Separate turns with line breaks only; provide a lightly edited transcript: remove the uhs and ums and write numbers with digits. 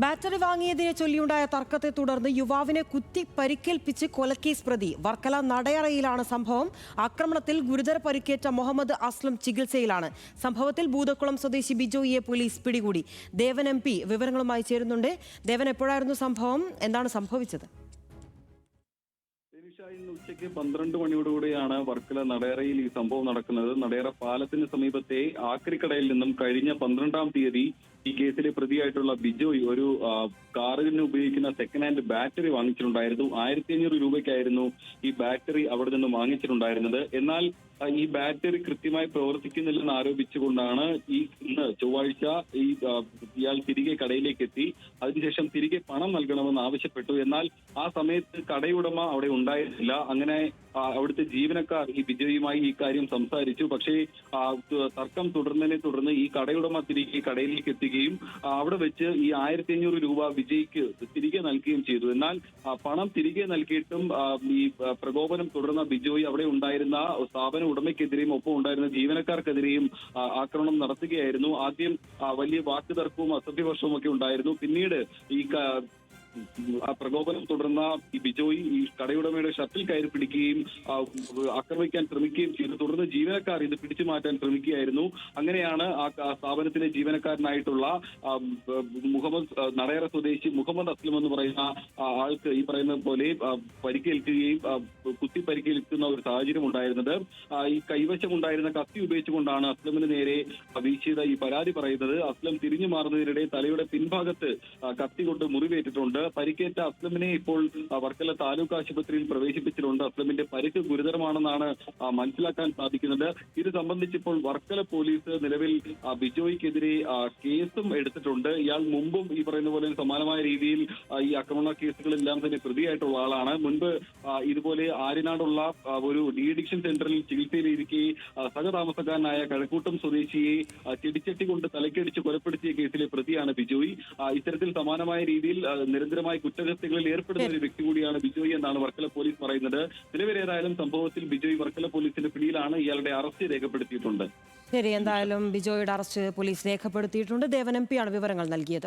Battery വാങ്ങിയതിനെ ചൊല്ലിയുണ്ടായ തർക്കത്തെ തുടർന്ന് യുവാവിനെ കുത്തി പരിക്കേൽപ്പിച്ച് കൊലക്കേസ് പ്രതി. വർക്കല നടയറയിലാണ് സംഭവം. ആക്രമണത്തിൽ ഗുരുതര പരിക്കേറ്റ മുഹമ്മദ് അസ്ലം ചികിത്സയിലാണ്. സംഭവത്തിൽ ഭൂതക്കുളം സ്വദേശി ബിജോയിയെ പോലീസ് പിടികൂടി. ദേവൻ MP വിവരങ്ങളുമായി ചേരുന്നുണ്ട്. ദേവൻ, എപ്പോഴായിരുന്നു സംഭവം? എന്താണ് സംഭവിച്ചത്?
ഇന്ന് ഉച്ചയ്ക്ക് 12 മണിയോടുകൂടിയാണ് വർക്കല നടയറയിൽ ഈ സംഭവം നടക്കുന്നത്. നടയറ പാലത്തിന് സമീപത്തെ ആക്രിക്കടയിൽ നിന്നും കഴിഞ്ഞ 12-ാം തീയതി ഈ കേസിലെ പ്രതിയായിട്ടുള്ള ബിജോയ് ഒരു കാറിന് ഉപയോഗിക്കുന്ന സെക്കൻഡ് ഹാൻഡ് ബാറ്ററി വാങ്ങിച്ചിട്ടുണ്ടായിരുന്നു. 1500 രൂപയ്ക്കായിരുന്നു ഈ ബാറ്ററി അവിടെ നിന്ന് വാങ്ങിച്ചിട്ടുണ്ടായിരുന്നത്. എന്നാൽ ഈ ബാറ്ററി കൃത്യമായി പ്രവർത്തിക്കുന്നില്ലെന്ന് ആരോപിച്ചുകൊണ്ടാണ് ഇന്ന് ചൊവ്വാഴ്ച ഇയാൾ തിരികെ കടയിലേക്ക് എത്തി. അതിനുശേഷം തിരികെ പണം നൽകണമെന്ന് ആവശ്യപ്പെട്ടു. എന്നാൽ ആ സമയത്ത് കടയുടമ അവിടെ ഉണ്ടായിരുന്നില്ല. അങ്ങനെ അവിടുത്തെ ജീവനക്കാർ ഈ ബിജോയുമായി ഈ കാര്യം സംസാരിച്ചു. പക്ഷേ തർക്കം തുടർന്നതിനെ തുടർന്ന് ഈ കടയുടമ തിരികെ കടയിലേക്ക് എത്തുകയും അവിടെ വെച്ച് ഈ 1500 രൂപ വിജയ്ക്ക് തിരികെ നൽകുകയും ചെയ്തു. എന്നാൽ പണം തിരികെ നൽകിയിട്ടും ഈ പ്രകോപനം തുടർന്ന ബിജോയ് അവിടെ ഉണ്ടായിരുന്ന സ്ഥാപന ഉടമയ്ക്കെതിരെയും ഒപ്പം ഉണ്ടായിരുന്ന ജീവനക്കാർക്കെതിരെയും ആക്രമണം നടത്തുകയായിരുന്നു. ആദ്യം വലിയ വാക്കുതർക്കവും അസഭ്യവർഷവും ഒക്കെ ഉണ്ടായിരുന്നു. പിന്നീട് ഈ പ്രകോപനം തുടർന്ന ഈ ബിജോയ് ഈ കടയുടമയുടെ ഷർട്ടിൽ കയറി പിടിക്കുകയും ആക്രമിക്കാൻ ശ്രമിക്കുകയും ചെയ്തു. തുടർന്ന് ജീവനക്കാർ ഇത് പിടിച്ചു മാറ്റാൻ ശ്രമിക്കുകയായിരുന്നു. അങ്ങനെയാണ് ആ സ്ഥാപനത്തിലെ ജീവനക്കാരനായിട്ടുള്ള നടയറ സ്വദേശി മുഹമ്മദ് അസ്ലം എന്ന് പറയുന്ന ആൾക്ക് ഈ പറയുന്ന പോലെ പരിക്കേൽക്കുകയും കുത്തി പരിക്കേൽക്കുന്ന ഒരു സാഹചര്യം ഉണ്ടായിരുന്നത്. ഈ കൈവശമുണ്ടായിരുന്ന കത്തി ഉപയോഗിച്ചുകൊണ്ടാണ് അസ്ലമിന് നേരെ വീശിയത് ഈ പരാതി പറയുന്നത്. അസ്ലം തിരിഞ്ഞു മാറുന്നതിനിടെ തലയുടെ പിൻഭാഗത്ത് കത്തി കൊണ്ട് മുറിവേറ്റിട്ടുണ്ട്. പരിക്കേറ്റ അസ്ലമിനെ ഇപ്പോൾ വർക്കല താലൂക്ക് ആശുപത്രിയിൽ പ്രവേശിപ്പിച്ചിട്ടുണ്ട്. അസ്ലമിന്റെ പരിക്ക് ഗുരുതരമാണെന്നാണ് മനസ്സിലാക്കാൻ സാധിക്കുന്നത്. ഇത് സംബന്ധിച്ച് ഇപ്പോൾ വർക്കല പോലീസ് നിലവിൽ ബിജോയ്ക്കെതിരെ കേസും എടുത്തിട്ടുണ്ട്. ഇയാൾ മുമ്പും ഈ പറയുന്ന പോലെ സമാനമായ രീതിയിൽ ഈ ആക്രമണ കേസുകളെല്ലാം തന്നെ പ്രതിയായിട്ടുള്ള ആളാണ്. മുൻപ് ഇതുപോലെ ആര്യനാടുള്ള ഒരു ഡി അഡിക്ഷൻ സെന്ററിൽ ചികിത്സയിലിരിക്കെ സഹതാമസക്കാരനായ കഴക്കൂട്ടം സ്വദേശിയെ ചെടിച്ചട്ടി കൊണ്ട് തലക്കടിച്ച് കൊലപ്പെടുത്തിയ കേസിലെ പ്രതിയാണ് ബിജോയ്. ഇത്തരത്തിൽ സമാനമായ രീതിയിൽ നിരന്തരമായി കുറ്റകൃത്യങ്ങളിൽ ഏർപ്പെടുന്ന ഒരു വ്യക്തി കൂടിയാണ് ബിജോയ് എന്നാണ് വർക്കല പോലീസ് പറയുന്നത്. നിലവിലേതായാലും സംഭവത്തിൽ ബിജോയ് വർക്കല പോലീസിന്റെ പിടിയിലാണ്. ഇയാളുടെ അറസ്റ്റ് രേഖപ്പെടുത്തിയിട്ടുണ്ട്.
ശരി, എന്തായാലും ബിജോയുടെ അറസ്റ്റ് പോലീസ് രേഖപ്പെടുത്തിയിട്ടുണ്ട്. ദേവൻ MP ആണ് വിവരങ്ങൾ നൽകിയത്.